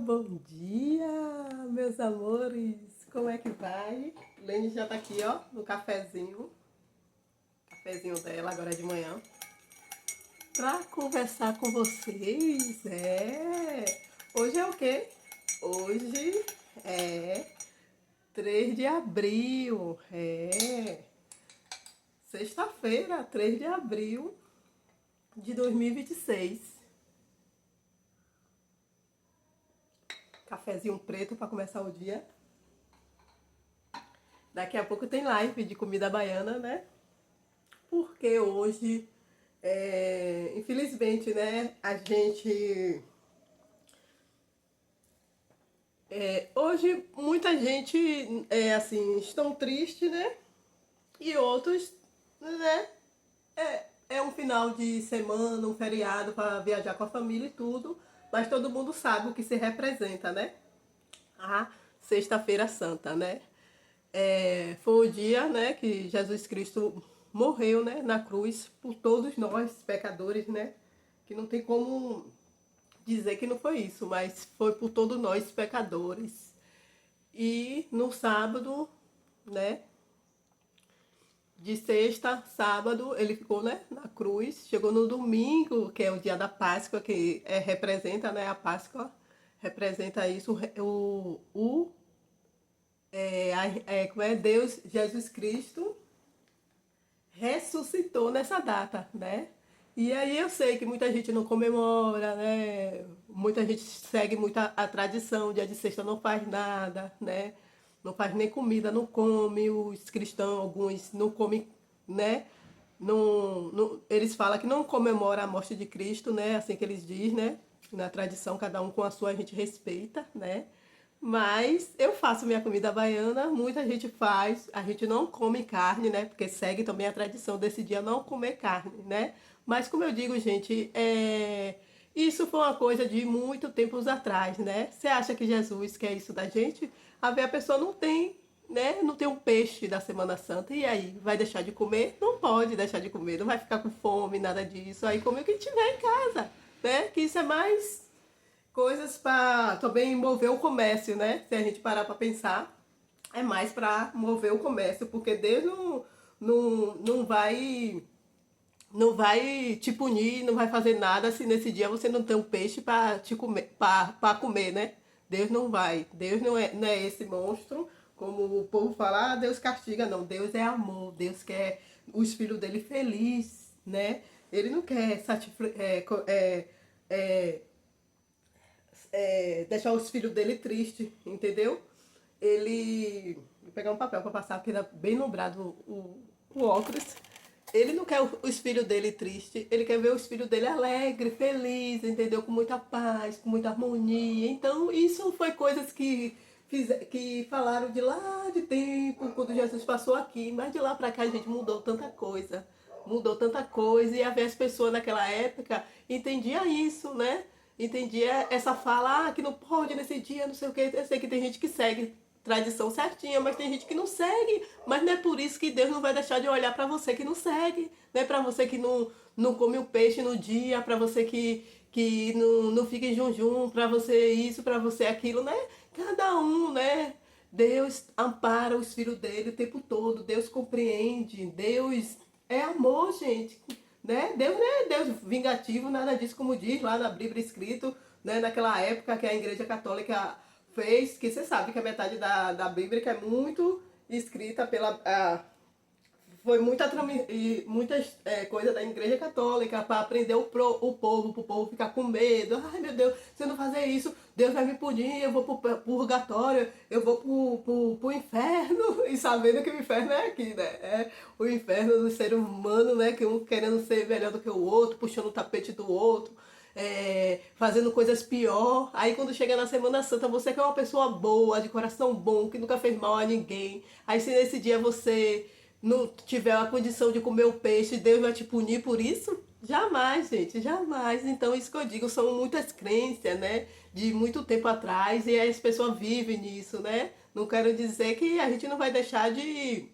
bom dia, meus amores. Como é que vai? Lene já tá aqui, ó, no cafezinho dela, agora de manhã, pra conversar com vocês. Hoje é o quê? Hoje é 3 de abril, sexta-feira, 3 de abril de 2026. Cafezinho preto para começar o dia. Daqui a pouco tem live de comida baiana, né? Porque hoje, infelizmente, né? Hoje muita gente, assim, estão tristes, né? E outros, né? É um final de semana, um feriado para viajar com a família e tudo. Mas todo mundo sabe o que se representa, né? A Sexta-feira Santa, né? Foi o dia, né, que Jesus Cristo morreu, né, na cruz por todos nós pecadores, né? Que não tem como dizer que não foi isso, mas foi por todos nós pecadores. E no sábado, né, de sexta, sábado, ele ficou, né, na cruz. Chegou no domingo, que é o dia da Páscoa, que representa, né, a Páscoa representa isso, como é Deus, Jesus Cristo ressuscitou nessa data, né? E aí eu sei que muita gente não comemora, né? Muita gente segue muito a tradição, dia de sexta não faz nada, né? Não faz nem comida, não come, os cristãos, alguns não comem, né? Eles falam que não comemora a morte de Cristo, né? Assim que eles dizem, né? Na tradição, cada um com a sua, a gente respeita, né? Mas eu faço minha comida baiana, muita gente faz, a gente não come carne, né? Porque segue também a tradição desse dia não comer carne, né? Mas como eu digo, gente, isso foi uma coisa de muito tempos atrás, né? Você acha que Jesus quer isso da gente? A ver, a pessoa não tem, né? Não tem um peixe da Semana Santa. E aí, vai deixar de comer? Não pode deixar de comer, não vai ficar com fome, nada disso. Aí come o que tiver em casa, né? Que isso é mais coisas para também mover o comércio, né? Se a gente parar para pensar, é mais para mover o comércio, porque Deus não vai te punir, não vai fazer nada se nesse dia você não tem um peixe para te comer, para comer, né? Deus não vai. Deus não é esse monstro, como o povo fala, Deus castiga, não. Deus é amor, Deus quer os filhos dele felizes, né? Ele não quer deixar os filhos dele tristes, entendeu? Ele. Vou pegar um papel para passar, porque era bem nombrado o óculos. Ele não quer os filhos dele tristes, ele quer ver os filhos dele alegres, felizes, entendeu? Com muita paz, com muita harmonia. Então, isso foi coisas que falaram de lá de tempo, quando Jesus passou aqui. Mas de lá para cá a gente mudou tanta coisa. Mudou tanta coisa. E as pessoas naquela época entendiam isso, né? Entendia essa fala, que não pode nesse dia, não sei o que. Eu sei que tem gente que segue tradição certinha, mas tem gente que não segue. Mas não é por isso que Deus não vai deixar de olhar para você que não segue, né? Para você que não come o peixe no dia, para você que não fica em jejum, para você isso, para você aquilo, né? Cada um, né? Deus ampara os filhos dele o tempo todo, Deus compreende, Deus é amor, gente, né? Deus não é Deus vingativo, nada disso, como diz lá na Bíblia escrito, né? Naquela época que a Igreja Católica fez, que você sabe que a metade da Bíblia que é muito escrita foi muitas coisas da Igreja Católica para aprender o povo, para o povo ficar com medo. Ai meu Deus, se eu não fazer isso, Deus vai me punir, eu vou pro purgatório, eu vou pro inferno. E sabendo que o inferno é aqui, né? É o inferno do ser humano, né? Que um querendo ser melhor do que o outro, puxando o tapete do outro. Fazendo coisas pior. Aí quando chega na Semana Santa, você que é uma pessoa boa, de coração bom, que nunca fez mal a ninguém. Aí se nesse dia você não tiver a condição de comer o peixe, Deus vai te punir por isso? Jamais, gente, jamais. Então, isso que eu digo, são muitas crenças, né? De muito tempo atrás, e aí as pessoas vivem nisso, né? Não quero dizer que a gente não vai deixar de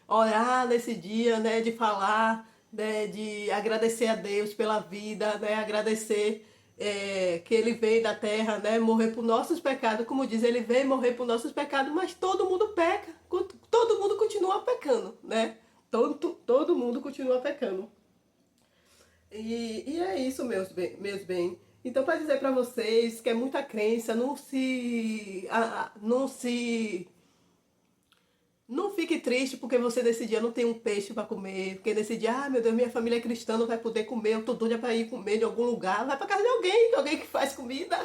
orar nesse dia, né? De falar, né? De agradecer a Deus pela vida, né? Agradecer. que ele veio da terra, né, morrer por nossos pecados, como diz, ele veio morrer por nossos pecados, mas todo mundo peca, todo mundo continua pecando, né? Todo mundo continua pecando. E é isso, meus bem. Então, para dizer para vocês que é muita crença, não fique triste porque você nesse dia não tem um peixe para comer, porque nesse dia, ah, meu Deus, minha família é cristã, não vai poder comer, eu tô doida para ir comer em algum lugar, vai para casa de alguém que faz comida.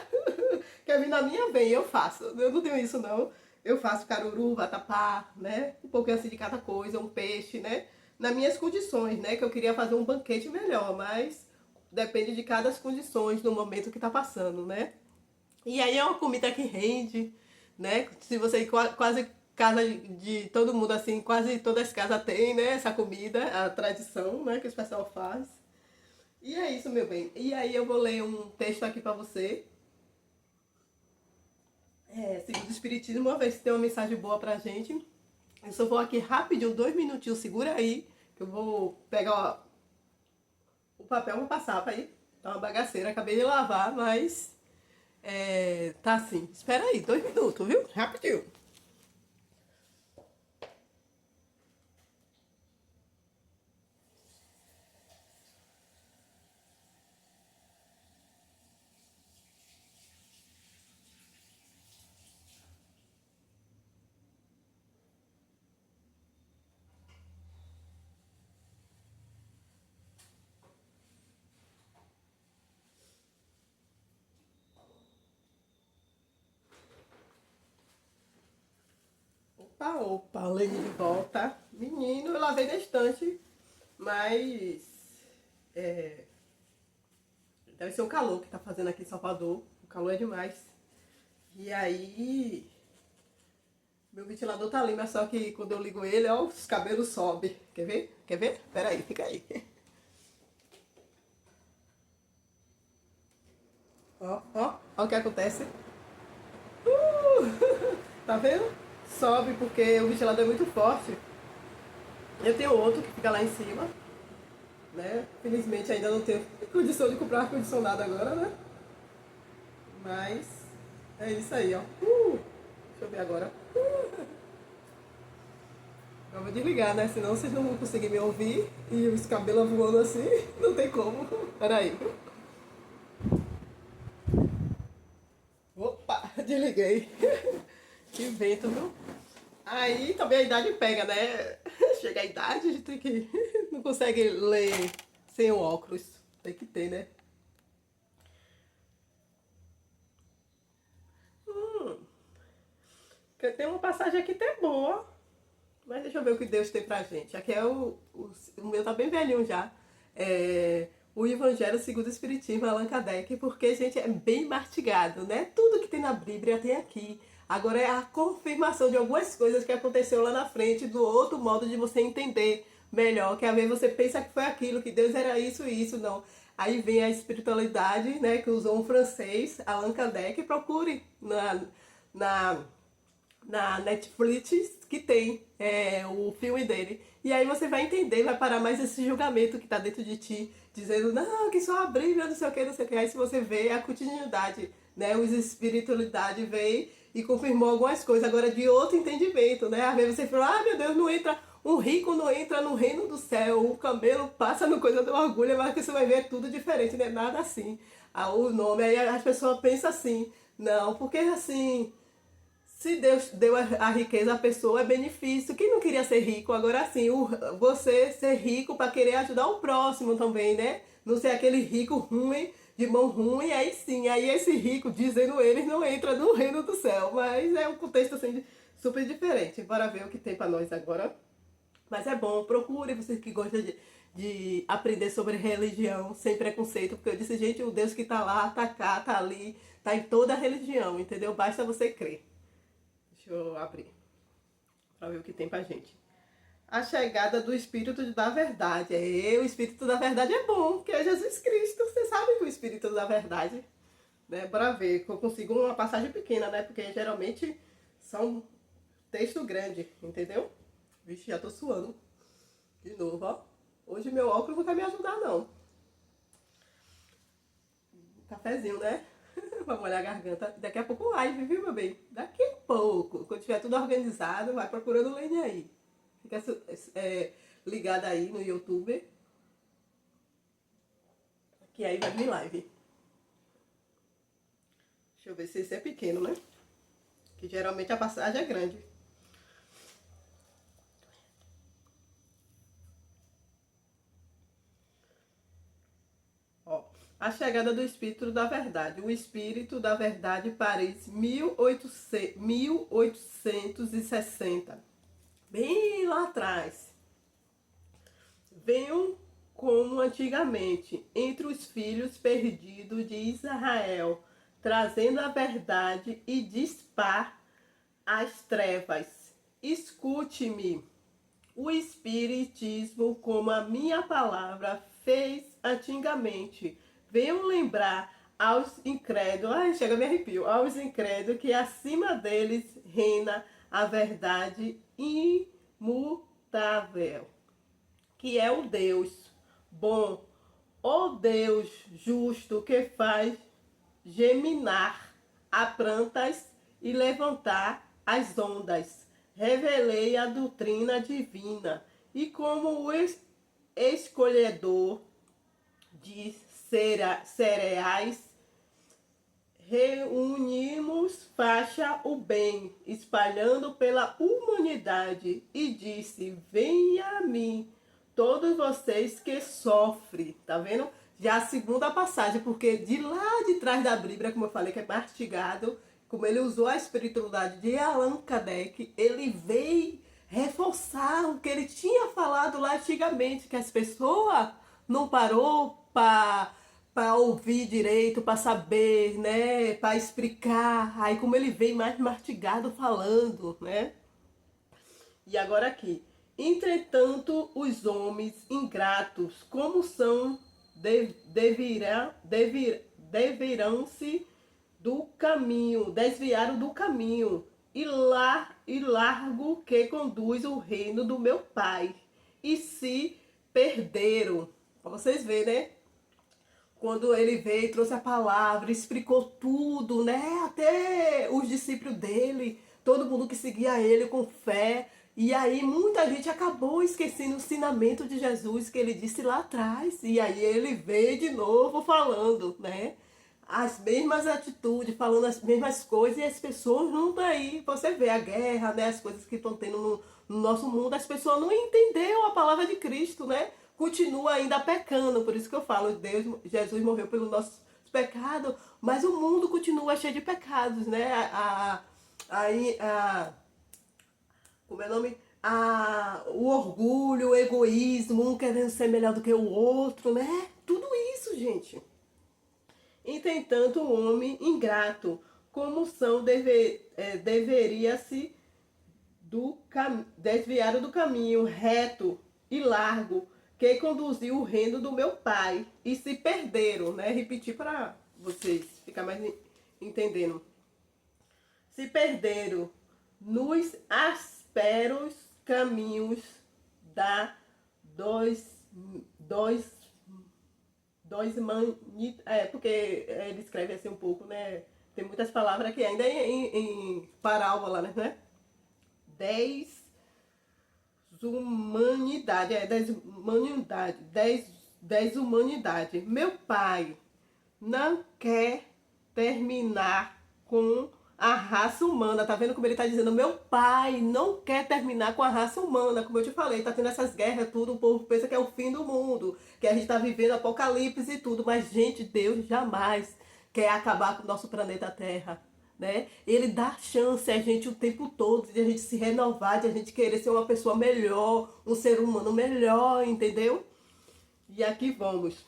Quer vir na minha, vem, eu faço. Eu não tenho isso não. Eu faço caruru, vatapá, né? Um pouquinho assim de cada coisa, um peixe, né? Nas minhas condições, né? Que eu queria fazer um banquete melhor, mas depende de cada condições no momento que tá passando, né? E aí é uma comida que rende, né? Se você quase casa de todo mundo assim, quase todas as casas tem, né? Essa comida, a tradição, né? Que o pessoal faz. E é isso, meu bem. E aí eu vou ler um texto aqui pra você. Segundo o Espiritismo, uma vez que tem uma mensagem boa pra gente. Eu só vou aqui rapidinho, 2 minutinhos, segura aí, que eu vou pegar o papel, vou passar pra aí. Tá uma bagaceira, acabei de lavar, mas tá assim. Espera aí, 2 minutos, viu? Rapidinho. Opa, opa, Lene de volta. Menino, eu lavei na estante, mas deve ser o calor que tá fazendo aqui em Salvador. O calor é demais. E aí, meu ventilador tá ali, mas só que quando eu ligo ele, ó, os cabelos sobem. Quer ver? Quer ver? Pera aí, fica aí. Ó, ó, ó o que acontece. Tá vendo? Sobe porque o ventilador é muito forte. Eu tenho outro que fica lá em cima, né? Felizmente ainda não tenho condição de comprar ar-condicionado agora, né? Mas é isso aí, ó. Deixa eu ver agora. Eu vou desligar, né? Senão vocês não vão conseguir me ouvir e os cabelos voando assim, não tem como. Peraí. Opa, desliguei. Que vento, viu? Aí também a idade pega, né? Chega a idade, a gente tem que. Não consegue ler sem o óculos. Tem que ter, né? Porque tem uma passagem aqui até boa. Mas deixa eu ver o que Deus tem pra gente. Aqui é o meu tá bem velhinho já. O Evangelho segundo o Espiritismo, Allan Kardec, porque, gente, é bem mastigado, né? Tudo que tem na Bíblia tem aqui. Agora é a confirmação de algumas coisas que aconteceu lá na frente, do outro modo de você entender melhor, que às vezes você pensa que foi aquilo, que Deus era isso e isso, não. Aí vem a espiritualidade, né, que usou um francês, Allan Kardec, procure na na Netflix que tem o filme dele. E aí você vai entender, vai parar mais esse julgamento que tá dentro de ti, dizendo, não, que só a Bíblia, não sei o que, não sei o que. Aí se você vê a continuidade, né, os espiritualidade veio e confirmou algumas coisas, agora de outro entendimento, né? Às vezes você fala, ah, meu Deus, não entra, um rico não entra no reino do céu, o camelo passa no coisa do orgulho, mas que você vai ver tudo diferente, não é nada assim. O nome, aí as pessoas pensam assim, não, porque assim, se Deus deu a riqueza à pessoa, é benefício. Quem não queria ser rico? Agora sim, você ser rico para querer ajudar o próximo também, né? Não ser aquele rico ruim, de mão ruim, aí sim, aí esse rico, dizendo eles, não entra no reino do céu. Mas é um contexto assim, super diferente. Bora ver o que tem para nós agora. Mas é bom, procure vocês que gostam de aprender sobre religião sem preconceito, porque eu disse, gente, o Deus que tá lá, tá cá, tá ali, tá em toda a religião, entendeu? Basta você crer. Deixa eu abrir para ver o que tem pra gente. A chegada do Espírito da Verdade. O Espírito da Verdade é bom, que é Jesus Cristo. Você sabe que o Espírito da Verdade, né? Bora ver, que eu consigo uma passagem pequena, né? Porque geralmente são texto grande, entendeu? Vixe, já tô suando. De novo, ó. Hoje meu óculos não vai me ajudar, não. cafezinho, né? Pra molhar a garganta. Daqui a pouco live, viu, meu bem? Daqui a pouco. Quando tiver tudo organizado, vai procurando lenha aí. Fica ligada aí no YouTube. Que aí vai vir live. Deixa eu ver se esse é pequeno, né? Que geralmente a passagem é grande. Ó, a chegada do Espírito da Verdade. O Espírito da Verdade, Paris, 1860. Bem lá atrás. Venham como antigamente, entre os filhos perdidos de Israel, trazendo a verdade e dispar as trevas. Escute-me. O Espiritismo, como a minha palavra fez antigamente, venham lembrar aos incrédulos, ai, chega me arrepio, aos incrédulos que acima deles reina a verdade imutável, que é o Deus bom, o Deus justo que faz geminar a plantas e levantar as ondas. Revelei a doutrina divina e como o escolhedor de cereais, reunimos faixa o bem, espalhando pela humanidade, e disse: venha a mim, todos vocês que sofrem. Tá vendo? Já a segunda passagem, porque de lá de trás da Bíblia, como eu falei, que é mastigado, como ele usou a espiritualidade de Allan Kardec, ele veio reforçar o que ele tinha falado lá antigamente, que as pessoas não parou para ouvir direito, para saber, né, para explicar. Aí como ele vem mais mastigado falando, né? E agora aqui. Entretanto, os homens ingratos, como são, deverão-se do caminho, desviaram do caminho e largo que conduz o reino do meu Pai, e se perderam. Para vocês verem, né? Quando ele veio, trouxe a palavra, explicou tudo, né? Até os discípulos dele, todo mundo que seguia ele com fé. E aí muita gente acabou esquecendo o ensinamento de Jesus que ele disse lá atrás. E aí ele veio de novo falando, né? As mesmas atitudes, falando as mesmas coisas, e as pessoas não estão aí. Você vê a guerra, né? As coisas que estão tendo no nosso mundo, as pessoas não entenderam a palavra de Cristo, né? Continua ainda pecando, por isso que eu falo, Jesus morreu pelos nossos pecados, mas o mundo continua cheio de pecados, né? Como é o nome? O orgulho, o egoísmo, um querendo ser melhor do que o outro, né? Tudo isso, gente. Entretanto, o homem ingrato, como são, deveria-se desviar do caminho reto e largo que conduziu o reino do meu pai, e se perderam, né? Repetir para vocês ficar mais entendendo. Se perderam nos ásperos caminhos da porque ele escreve assim um pouco, né? Tem muitas palavras aqui ainda em parábola, né? 10 humanidade. Meu pai não quer terminar com a raça humana. Tá vendo como ele tá dizendo? Meu pai não quer terminar com a raça humana. Como eu te falei, tá tendo essas guerras, tudo. O povo pensa que é o fim do mundo, que a gente tá vivendo apocalipse e tudo. Mas, gente, Deus jamais quer acabar com o nosso planeta Terra. Né? Ele dá chance a gente o tempo todo de a gente se renovar, de a gente querer ser uma pessoa melhor, um ser humano melhor, entendeu? E aqui vamos.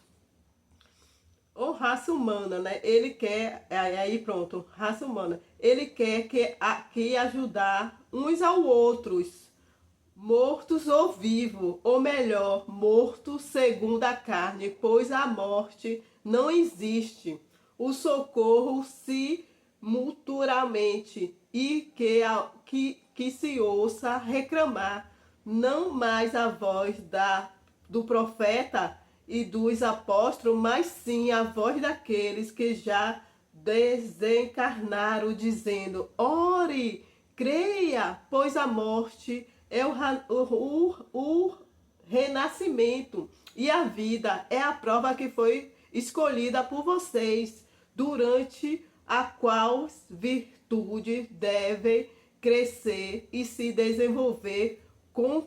Ou raça humana, né? Ele quer, aí pronto, raça humana. Ele quer que ajudar uns ao outros, mortos ou vivos, ou melhor, mortos segundo a carne, pois a morte não existe. O socorro se mutuamente e que se ouça reclamar não mais a voz do profeta e dos apóstolos, mas sim a voz daqueles que já desencarnaram, dizendo: ore, creia, pois a morte é o renascimento e a vida é a prova que foi escolhida por vocês, durante a qual virtude deve crescer e se desenvolver com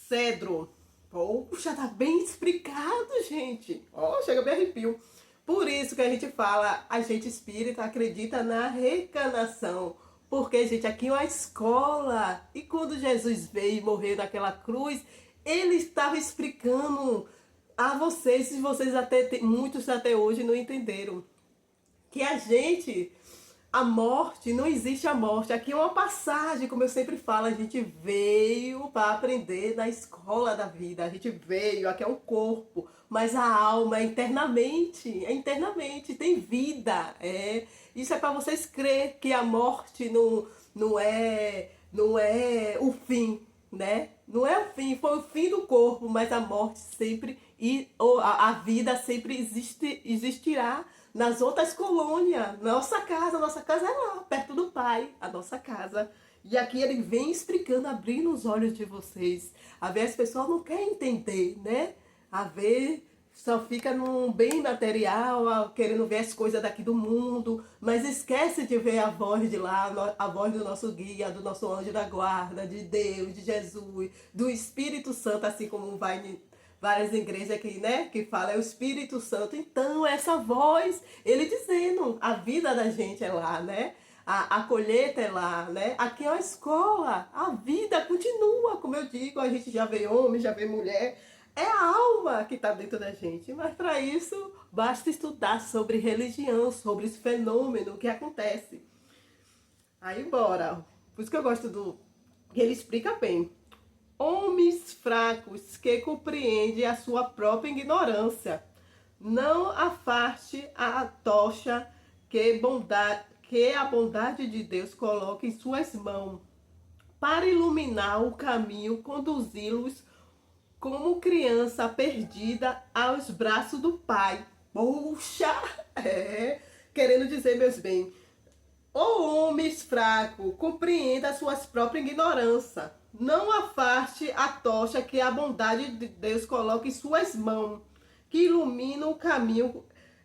cedro. Poxa, tá bem explicado, gente. Ó, chega bem arrepio. Por isso que a gente fala, a gente espírita acredita na reencarnação. Porque, gente, aqui é uma escola. E quando Jesus veio e morreu naquela cruz, ele estava explicando a vocês, e vocês até, muitos até hoje não entenderam, que a gente, a morte, não existe a morte. Aqui é uma passagem, como eu sempre falo, a gente veio para aprender na escola da vida. A gente veio, aqui é um corpo, mas a alma é internamente, tem vida. Isso é para vocês crer que a morte não é o fim, né? Não é o fim, foi o fim do corpo, mas a morte sempre, a vida sempre existirá nas outras colônias. Nossa casa é lá, perto do Pai, a nossa casa. E aqui ele vem explicando, abrindo os olhos de vocês. Às vezes as pessoas não querem entender, né? Às vezes só fica num bem material, querendo ver as coisas daqui do mundo, mas esquece de ver a voz de lá, a voz do nosso guia, do nosso anjo da guarda, de Deus, de Jesus, do Espírito Santo, assim como vai em várias igrejas aqui, né, que fala é o Espírito Santo. Então, essa voz, ele dizendo, a vida da gente é lá, né? A colheita é lá, né? Aqui é uma escola, a vida continua, como eu digo, a gente já vê homem, já vê mulher, é a alma que está dentro da gente. Mas para isso, basta estudar sobre religião, sobre esse fenômeno que acontece. Aí, bora. Por isso que eu gosto do... Ele explica bem. Homens fracos que compreendem a sua própria ignorância. Não afaste a tocha que a bondade de Deus coloca em suas mãos, para iluminar o caminho, conduzi-los como criança perdida aos braços do Pai. Puxa! Querendo dizer, meus bem, ô homens fracos, compreenda as suas próprias ignorâncias. Não afaste a tocha que a bondade de Deus coloca em suas mãos, que ilumina o caminho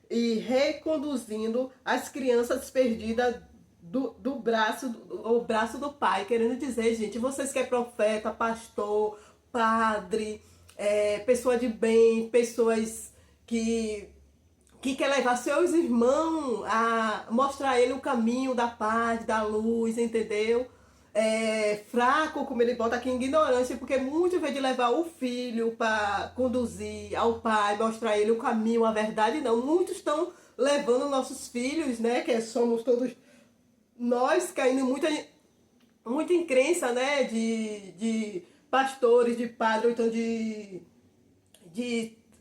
e reconduzindo as crianças perdidas do braço do Pai. Querendo dizer, gente, vocês que é profeta, pastor, padre, pessoa de bem, pessoas que quer levar seus irmãos a mostrar a ele o caminho da paz, da luz, entendeu? Fraco, como ele bota aqui, ignorância, porque muito vez de levar o filho para conduzir ao pai, mostrar a ele o caminho, a verdade, não. Muitos estão levando nossos filhos, né, que somos todos nós, caindo muito em crença, né, de pastores, de padres, ou então de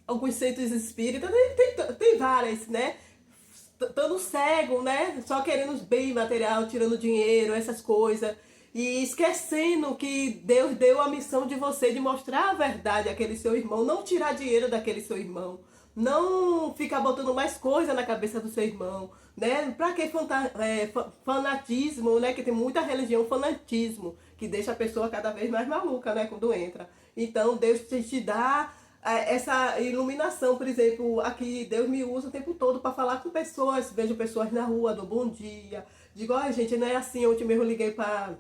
alguns centros espíritas, tem várias, né? Estando cego, né? Só querendo os bens material, tirando dinheiro, essas coisas. E esquecendo que Deus deu a missão de você de mostrar a verdade àquele seu irmão, não tirar dinheiro daquele seu irmão, não ficar botando mais coisa na cabeça do seu irmão, né? Pra que fanatismo, né? Que tem muita religião, fanatismo, que deixa a pessoa cada vez mais maluca, né? Quando entra. Então Deus te dá essa iluminação. Por exemplo, aqui Deus me usa o tempo todo para falar com pessoas. Vejo pessoas na rua, do bom dia, digo, gente, não é assim. Ontem mesmo eu liguei para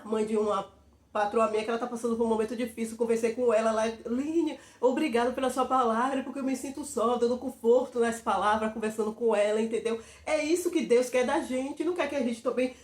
a mãe de uma patroa minha que ela tá passando por um momento difícil, conversei com ela, Línia, obrigado pela sua palavra, porque eu me sinto só, dando conforto nas palavras, conversando com ela, entendeu? É isso que Deus quer da gente, não quer que a gente também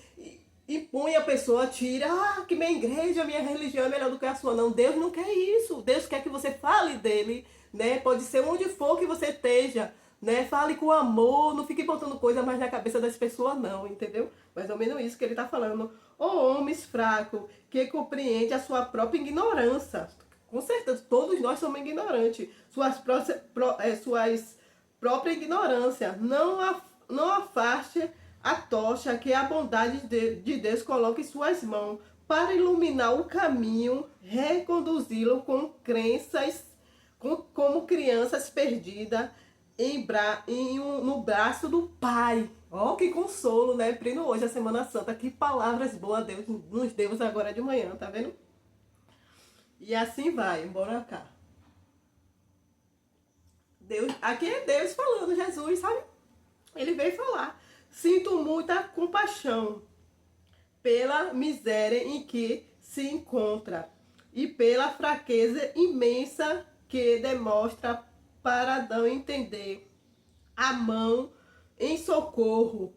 impõe a pessoa, tira, que minha igreja, minha religião é melhor do que a sua. Não, Deus não quer isso. Deus quer que você fale dele, né? Pode ser onde for que você esteja, né? Fale com amor, não fique botando coisa mais na cabeça das pessoas, não, entendeu? Mais ou menos isso que ele tá falando. Ô homens fracos, que compreende a sua própria ignorância. Com certeza, todos nós somos ignorantes. Suas próprias ignorância. Não afaste a tocha que a bondade de Deus coloca em suas mãos, para iluminar o caminho, reconduzi-lo como crianças perdidas no braço do Pai. Ó, que consolo, né? Pleno hoje, a Semana Santa. Que palavras boas Deus nos deu agora de manhã, tá vendo? E assim vai, embora cá. Deus, aqui é Deus falando, Jesus, sabe? Ele veio falar. Sinto muita compaixão pela miséria em que se encontra e pela fraqueza imensa que demonstra para não entender a mão em socorro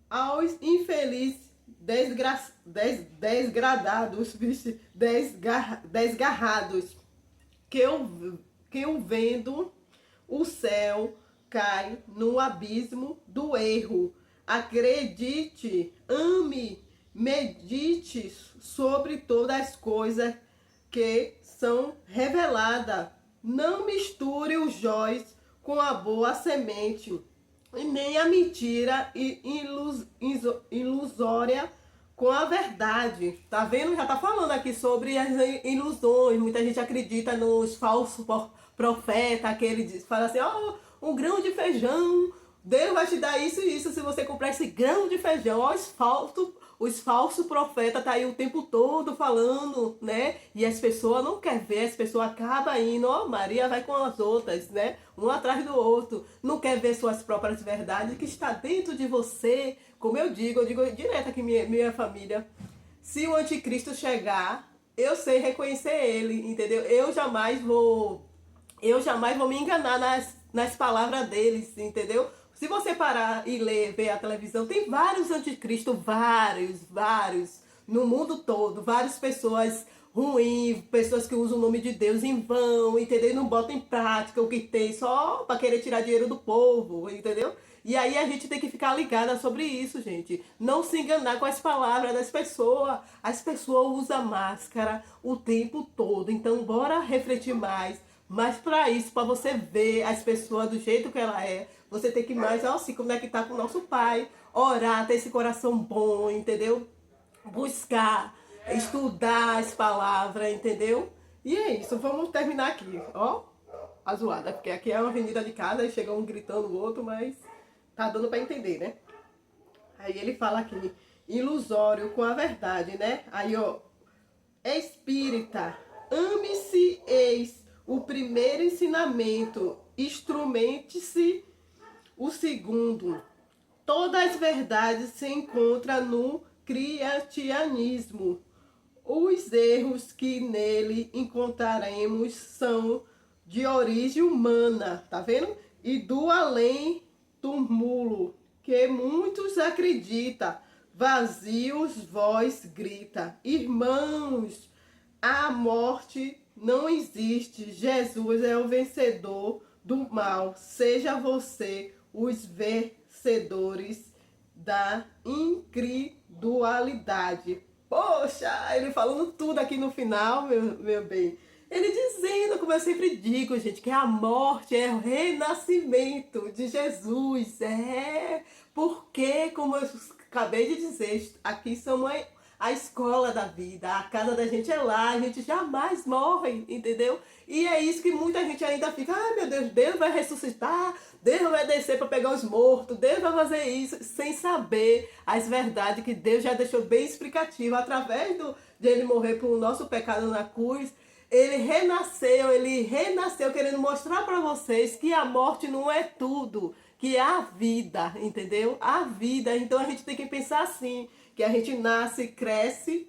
aos infelizes desgradados, desgarrados, que eu vendo o céu cai no abismo do erro. Acredite, ame, medite sobre todas as coisas que são reveladas. Não misture os jóis com a boa semente, e nem a mentira ilusória com a verdade. Tá vendo? Já tá falando aqui sobre as ilusões. Muita gente acredita nos falsos profetas, aquele fala assim, ó, um grão de feijão, Deus vai te dar isso e isso se você comprar esse grão de feijão. Ó, os falsos profetas tá aí o tempo todo falando, né? E as pessoas não querem ver, as pessoas acabam indo, ó, Maria vai com as outras, né? Um atrás do outro. Não quer ver suas próprias verdades que está dentro de você. Como eu digo direto aqui minha família. Se o anticristo chegar, eu sei reconhecer ele, entendeu? Eu jamais vou me enganar nas palavras deles, entendeu? Se você parar e ver a televisão, tem vários anticristos, vários, no mundo todo, várias pessoas ruins, pessoas que usam o nome de Deus em vão, entendeu? E não botam em prática o que tem só para querer tirar dinheiro do povo, entendeu? E aí a gente tem que ficar ligada sobre isso, gente. Não se enganar com as palavras das pessoas. As pessoas usam máscara o tempo todo, então bora refletir mais. Mas para isso, para você ver as pessoas do jeito que ela é, você tem que mais se conectar com o nosso Pai, orar, ter esse coração bom, entendeu? Buscar, estudar as palavras, entendeu? E é isso, vamos terminar aqui, ó, a zoada, porque aqui é uma avenida de casa e chega um gritando o outro, mas tá dando para entender, né? Aí ele fala aqui, ilusório com a verdade, né? Aí, ó, espírita, ame-se, eis o primeiro ensinamento, instrumente-se o segundo. Todas as verdades se encontram no cristianismo. Os erros que nele encontraremos são de origem humana, tá vendo? E do além túmulo, que muitos acreditam. Vazios voz grita, irmãos, a morte não existe. Jesus é o vencedor do mal. Seja você os vencedores da incredulidade. Poxa, ele falando tudo aqui no final, meu bem. Ele dizendo, como eu sempre digo, gente, que a morte é o renascimento de Jesus. É, porque, como eu acabei de dizer, aqui somos a escola da vida, a casa da gente é lá, a gente jamais morre, entendeu? E é isso que muita gente ainda fica, ai meu Deus, Deus vai ressuscitar, Deus vai descer para pegar os mortos, Deus vai fazer isso, sem saber as verdades que Deus já deixou bem explicativo através de ele morrer por nosso pecado na cruz. Ele renasceu querendo mostrar para vocês que a morte não é tudo, que é a vida, entendeu? A vida, então a gente tem que pensar assim, que a gente nasce, cresce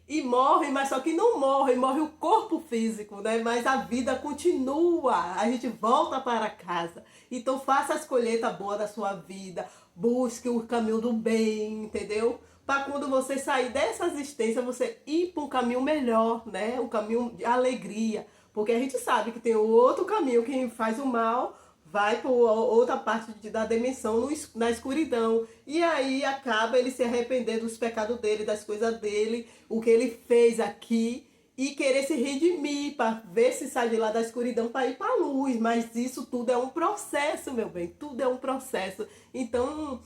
e morre, mas só que não morre, morre o corpo físico, né? Mas a vida continua, a gente volta para casa. Então faça as colheitas boas da sua vida, busque o caminho do bem, entendeu? Para quando você sair dessa existência, você ir para um caminho melhor, né? Um caminho de alegria. Porque a gente sabe que tem outro caminho, quem faz o mal vai para outra parte da dimensão, na escuridão. E aí acaba ele se arrepender dos pecados dele, das coisas dele, o que ele fez aqui, e querer se redimir para ver se sai de lá da escuridão para ir para a luz. Mas isso tudo é um processo, meu bem, tudo é um processo. Então,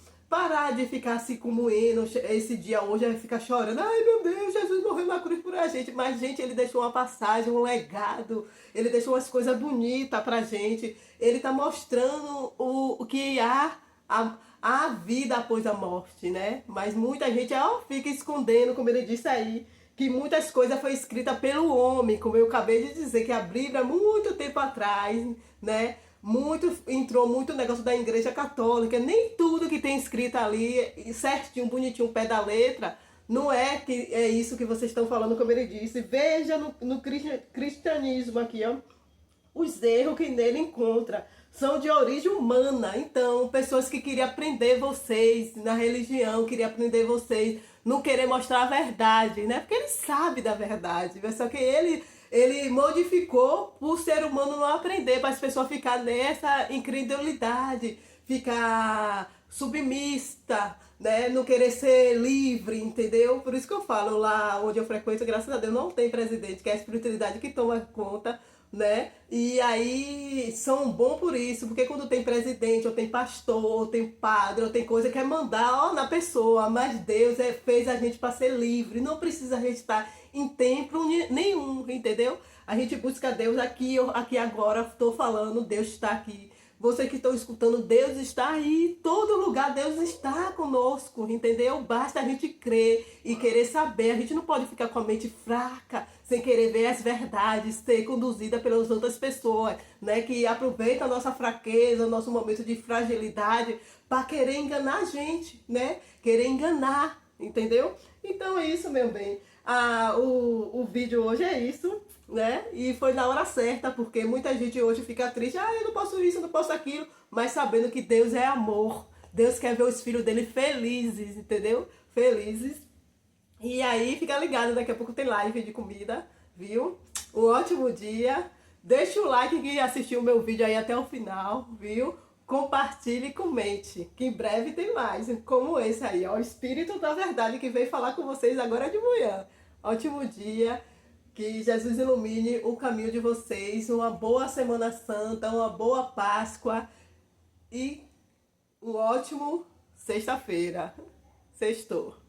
parar de ficar se comoendo esse dia hoje, vai ficar chorando. Ai, meu Deus, Jesus morreu na cruz por a gente. Mas, gente, ele deixou uma passagem, um legado. Ele deixou umas coisas bonitas pra gente. Ele tá mostrando o que há vida após a morte, né? Mas muita gente fica escondendo, como ele disse aí, que muitas coisas foi escrita pelo homem, como eu acabei de dizer, que a Bíblia, há muito tempo atrás, né? Entrou muito negócio da igreja católica, nem tudo que tem escrito ali, certinho, bonitinho, pé da letra, não é que é isso que vocês estão falando, como ele disse. Veja no cristianismo aqui, ó, os erros que nele encontra são de origem humana. Então, pessoas que queriam aprender vocês na religião, queriam aprender vocês, não querer mostrar a verdade, né? Porque ele sabe da verdade, só que ele modificou para o ser humano não aprender, para as pessoas ficar nessa incredulidade, ficar submissa, né? Não querer ser livre, entendeu? Por isso que eu falo, lá onde eu frequento, graças a Deus, não tem presidente, que é a espiritualidade que toma conta, né? E aí são bom por isso, porque quando tem presidente, ou tem pastor, ou tem padre, ou tem coisa que é mandar ó, na pessoa, mas Deus fez a gente para ser livre, não precisa a gente estar em templo nenhum, entendeu? A gente busca Deus aqui, aqui agora, estou falando, Deus está aqui. Você que estão escutando, Deus está aí, em todo lugar Deus está conosco, entendeu? Basta a gente crer e querer saber. A gente não pode ficar com a mente fraca, sem querer ver as verdades, ser conduzida pelas outras pessoas, né? Que aproveitam a nossa fraqueza, o nosso momento de fragilidade para querer enganar a gente, né? Querer enganar, entendeu? Então é isso, meu bem. O vídeo hoje é isso, né? E foi na hora certa, porque muita gente hoje fica triste. Ah, eu não posso isso, eu não posso aquilo. Mas sabendo que Deus é amor. Deus quer ver os filhos dele felizes, entendeu? Felizes. E aí, fica ligado, daqui a pouco tem live de comida, viu? Um ótimo dia. Deixa o like que assistiu o meu vídeo aí até o final, viu? Compartilhe e comente, que em breve tem mais, como esse aí, ó, o Espírito da Verdade que veio falar com vocês agora de manhã. Ótimo dia, que Jesus ilumine o caminho de vocês, uma boa Semana Santa, uma boa Páscoa e um ótimo sexta-feira. Sextou.